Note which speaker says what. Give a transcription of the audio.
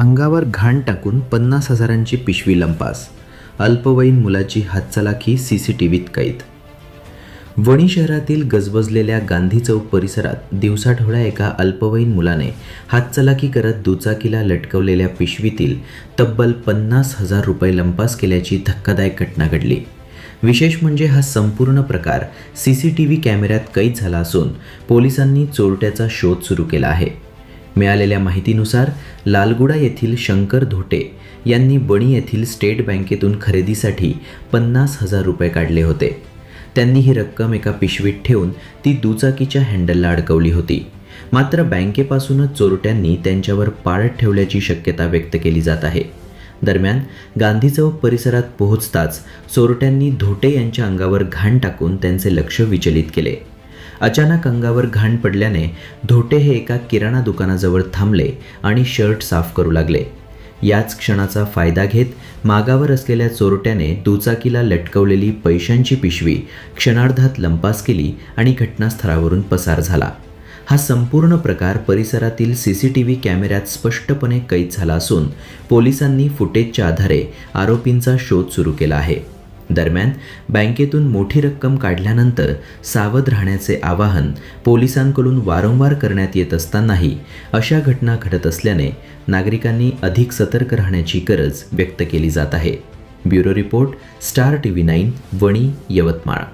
Speaker 1: अंगावर घाण टाकून 50,000ची पिशवी लंपास. अल्पवयीन मुलाची हातचलाखी सीसीटीव्हीत कैद. वणी शहरातील गजबजलेल्या गांधी चौक परिसरात दिवसाढवळ्या एका अल्पवयीन मुलाने हातचलाखी करत दुचाकीला लटकवलेल्या पिशवीतील तब्बल 50,000 रुपये लंपास केल्याची धक्कादायक घटना घडली. विशेष म्हणजे हा संपूर्ण प्रकार सीसीटीव्ही कॅमेऱ्यात कैद झाला असून पोलिसांनी चोरट्याचा शोध सुरू केला आहे. मिळालेल्या माहितीनुसार लालगुडा येथील शंकर धोटे यांनी बणी येथील स्टेट बँकेतून खरेदीसाठी 50,000 रुपये काढले होते. त्यांनी ही रक्कम एका पिशवीत ठेवून ती दुचाकीच्या हँडलला अडकवली होती. मात्र बँकेपासूनच चोरट्यांनी त्यांच्यावर पाळत ठेवल्याची शक्यता व्यक्त केली जात आहे. दरम्यान गांधी चौक परिसरात पोहोचताच चोरट्यांनी धोटे यांच्या अंगावर घाण टाकून त्यांचे लक्ष विचलित केले. अचानक अंगावर घाण पडल्याने धोटे हे एका किराणा दुकानाजवळ थांबले आणि शर्ट साफ करू लागले. याच क्षणाचा फायदा घेत मागावर असलेल्या चोरट्याने दुचाकीला लटकवलेली पैशांची पिशवी क्षणार्धात लंपास केली आणि घटनास्थळावरून पसार झाला. हा संपूर्ण प्रकार परिसरातील सीसीटीव्ही कॅमेऱ्यात स्पष्टपणे कैद झाला असून पोलिसांनी फुटेजच्या आधारे आरोपींचा शोध सुरू केला आहे. दरम्यान बँकेतून मोठी रक्कम काढल्यानंतर सावध राहण्याचे आवाहन पोलिसांकडून वारंवार करण्यात येत असतानाही अशा घटना घडत असल्याने नागरिकांनी अधिक सतर्क राहण्याची गरज व्यक्त केली जात आहे. Bureau report, star TV 9, Wani, Yavatmal.